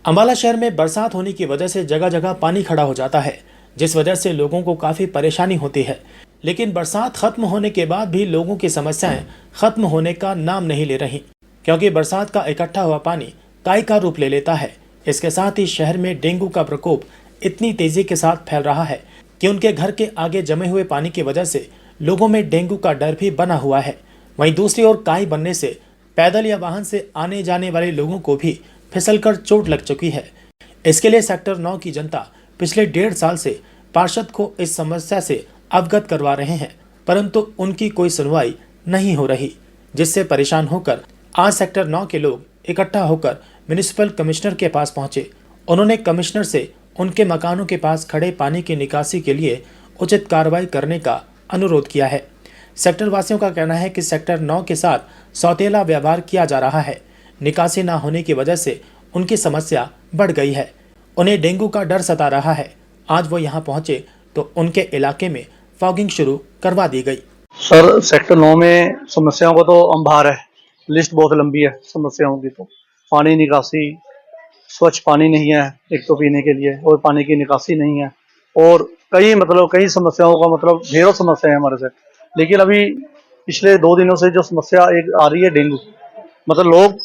अंबाला शहर में बरसात होने की वजह से जगह जगह पानी खड़ा हो जाता है, जिस वजह से लोगों को काफी परेशानी होती है। लेकिन बरसात खत्म होने के बाद भी लोगों की समस्याएं खत्म होने का नाम नहीं ले रही, क्योंकि बरसात का इकट्ठा हुआ पानी काई का रूप ले लेता है। इसके साथ ही शहर में डेंगू का प्रकोप इतनी तेजी के साथ फैल रहा है कि उनके घर के आगे जमे हुए पानी की वजह से लोगों में डेंगू का डर भी बना हुआ है। वहीं दूसरी ओर काई बनने से पैदल या वाहन से आने जाने वाले लोगों को भी फिसलकर चोट लग चुकी है। इसके लिए सेक्टर 9 की जनता पिछले 1.5 साल से पार्षद को इस समस्या से अवगत करवा रहे हैं, परंतु उनकी कोई सुनवाई नहीं हो रही, जिससे परेशान होकर आज सेक्टर 9 के लोग इकट्ठा होकर म्युनिसिपल कमिश्नर के पास पहुंचे। उन्होंने कमिश्नर से उनके मकानों के पास खड़े पानी की निकासी के लिए उचित कार्रवाई करने का अनुरोध किया है। सेक्टर वासियों का कहना है कि सेक्टर 9 के साथ सौतेला व्यवहार किया जा रहा है। निकासी न होने की वजह से उनकी समस्या बढ़ गई है। उन्हें डेंगू का डर सता रहा है। आज वो यहाँ पहुंचे तो उनके इलाके में फॉगिंग शुरू करवा दी गई। सर, सेक्टर 9 में समस्याओं का तो अंबार है, लिस्ट बहुत लंबी है समस्याओं की। तो पानी निकासी, स्वच्छ पानी नहीं है एक तो पीने के लिए, और पानी की निकासी नहीं है, और कई समस्याओं का ढेरों समस्या है हमारे से। लेकिन अभी पिछले 2 दिनों से जो समस्या एक आ रही है डेंगू, लोग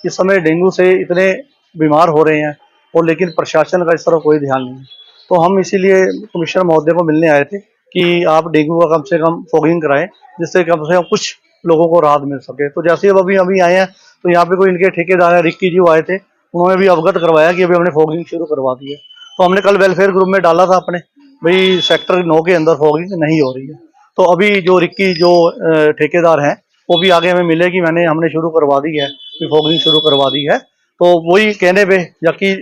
इस समय डेंगू से इतने बीमार हो रहे हैं, और लेकिन प्रशासन का इस तरफ कोई ध्यान नहीं है। तो हम इसीलिए कमिश्नर महोदय को मिलने आए थे कि आप डेंगू का कम से कम फॉगिंग कराएं, जिससे कम से कम कुछ लोगों को राहत मिल सके। तो जैसे अभी आए हैं, तो यहाँ पे कोई इनके ठेकेदार है, रिक्की जी आए थे, उन्होंने भी अवगत करवाया कि अभी हमने फॉगिंग शुरू करवा दी है। तो हमने कल वेलफेयर ग्रुप में डाला था अपने, भाई सेक्टर 9 के अंदर फॉगिंग नहीं हो रही है। तो अभी जो रिक्की ठेकेदार हैं, वो भी आगे हमें मिले कि हमने शुरू करवा दी है, फॉगिंग शुरू करवा दी है। तो वही कहने पे, जबकि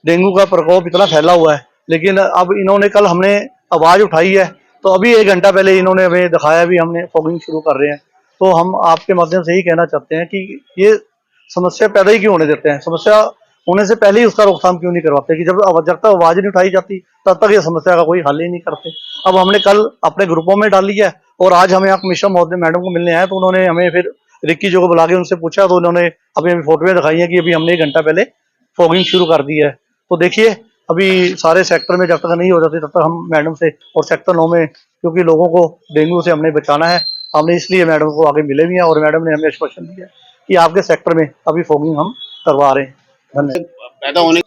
डेंगू का प्रकोप इतना फैला हुआ है, लेकिन अब इन्होंने कल हमने आवाज उठाई है, तो अभी 1 घंटा पहले इन्होंने हमें दिखाया भी हमने फॉगिंग शुरू कर रहे हैं। तो हम आपके माध्यम से ही कहना चाहते हैं कि ये समस्या पैदा ही क्यों होने देते हैं, समस्या होने से पहले ही उसका रोकथाम क्यों नहीं करवाते कि जब तक आवाज नहीं उठाई जाती तब तक ये समस्या का कोई हल ही नहीं करते। अब हमने कल अपने ग्रुपों में डाली है, और आज हमें यहाँ कमिश्नर महोदय मैडम को मिलने आए, तो उन्होंने हमें फिर रिक्की जी को बुला के उनसे पूछा, तो उन्होंने अभी फोटोएं दिखाई है कि अभी हमने 1 घंटा पहले फॉगिंग शुरू कर दी है। तो देखिए, अभी सारे सेक्टर में जब तक नहीं हो जाती तब तक हम मैडम से, और सेक्टर 9 में क्योंकि लोगों को डेंगू से हमने बचाना है, हमने इसलिए मैडम को आगे मिले भी हैं, और मैडम ने हमें आश्वासन दिया कि आपके सेक्टर में अभी फॉगिंग हम करवा रहे हैं। धन्यवाद। पैदा होने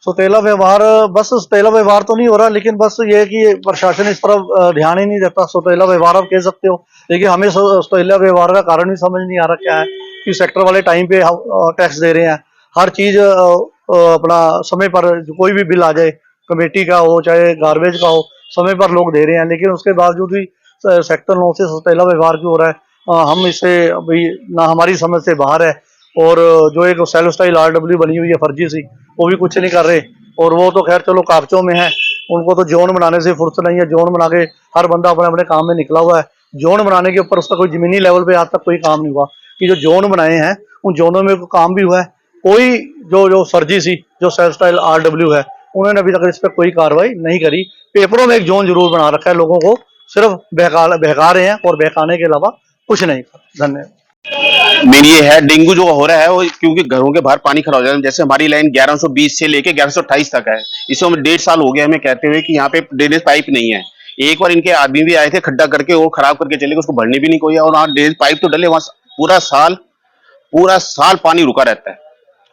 सौतेला व्यवहार, बस सौतेला व्यवहार तो नहीं हो रहा, लेकिन बस ये है कि प्रशासन इस तरफ ध्यान ही नहीं देता। सौतेला व्यवहार आप कह सकते हो, लेकिन हमें सौतेला व्यवहार का कारण भी समझ नहीं आ रहा क्या है कि सेक्टर वाले टाइम पे टैक्स दे रहे हैं, हर चीज अपना समय पर, कोई भी बिल आ जाए, कमेटी का हो चाहे गार्बेज का हो, समय पर लोग दे रहे हैं, लेकिन उसके बावजूद भी सेक्टर 9 से सौतेला व्यवहार क्यों हो रहा है, हम इससे अभी ना हमारी समझ से बाहर है। और जो एक सेल्फ स्टाइल RW बनी हुई है फर्जी सी, वो भी कुछ नहीं कर रहे, और वो तो खैर चलो कागजों में है, उनको तो जोन बनाने से फुर्सत नहीं है। जोन बना के हर बंदा अपने अपने काम में निकला हुआ है। जोन बनाने के ऊपर उसका कोई जमीनी लेवल पे आज तक कोई काम नहीं हुआ कि जो जोन बनाए हैं उन जोनों में कोई काम भी हुआ है। कोई जो फर्जी सी जो सेल्फ स्टाइल RW है, उन्होंने अभी तक इस पर कोई कार्रवाई नहीं करी। पेपरों में एक जोन जरूर बना रखा है, लोगों को सिर्फ बहका रहे हैं, और बहकाने के अलावा कुछ नहीं। धन्यवाद। मेन ये है डेंगू जो हो रहा है वो क्योंकि घरों के बाहर पानी खड़ा हो जाता है। जैसे हमारी लाइन 1120 से लेके 1128 तक है, इसमें 1.5 साल हो गया हमें कहते हुए कि यहाँ पे ड्रेनेज पाइप नहीं है। एक बार इनके आदमी भी आए थे, खड्डा करके वो खराब करके चले गए, उसको भरने भी नहीं कोई है, और वहाँ ड्रेनेज पाइप तो डले, वहां पूरा साल पानी रुका रहता है,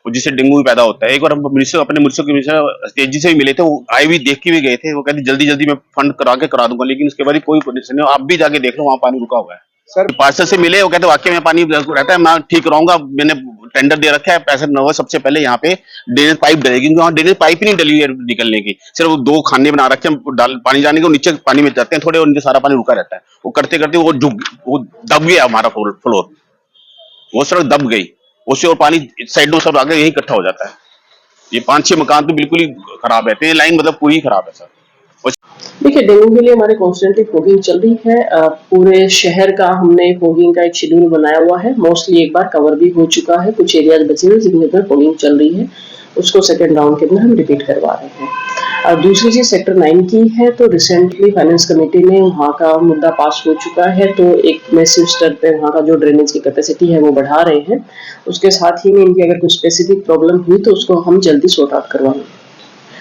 जिससे डेंगू भी पैदा होता है। एक बार हम अपने मुझसे कमिश्नर तेजी से भी मिले थे, वो आए भी देख के भी गए थे, वो कहते जल्दी मैं फंड करा दूंगा, लेकिन उसके बाद कोई पोजीशन नहीं। आप भी जाके देख लो, वहाँ पानी रुका हुआ है। सर, पार्षद से मिले, वो कहते वाकई में पानी रहता है, मैं ठीक कराऊंगा, मैंने टेंडर दे रखा है, पैसे न सबसे पहले यहाँ पे ड्रेनेज पाइप डलेगी, क्योंकि वहाँ ड्रेनेज पाइप ही नहीं डली है निकलने की, सिर्फ 2 खाने बना रखे हैं पानी जाने के, नीचे पानी में जाते हैं थोड़े, और नीचे सारा पानी रुका रहता है। वो करते करते वो दब गया हमारा फ्लोर, वो सड़क दब गई, उससे और पानी साइड में सब आगे यही इकट्ठा हो जाता है। ये 5-6 मकान तो बिल्कुल ही खराब है, तो लाइन पूरी खराब है सर। देखिए, डेंगू के लिए हमारे कॉन्स्टेंटली फॉगिंग चल रही है। पूरे शहर का हमने फॉगिंग का एक शेड्यूल बनाया हुआ है। मोस्टली एक बार कवर भी हो चुका है, कुछ एरियाज बचे हुए जिनके अंदर फॉगिंग चल रही है, उसको सेकंड राउंड के अंदर हम रिपीट करवा रहे हैं। दूसरी चीज सेक्टर 9 की है, तो रिसेंटली फाइनेंस कमेटी में वहाँ का मुद्दा पास हो चुका है, तो एक मैसिव स्तर पे वहाँ का जो ड्रेनेज की कैपेसिटी है वो बढ़ा रहे हैं। उसके साथ ही में इनकी अगर कुछ स्पेसिफिक प्रॉब्लम हुई तो उसको हम जल्दी सॉर्ट आउट करवाएंगे।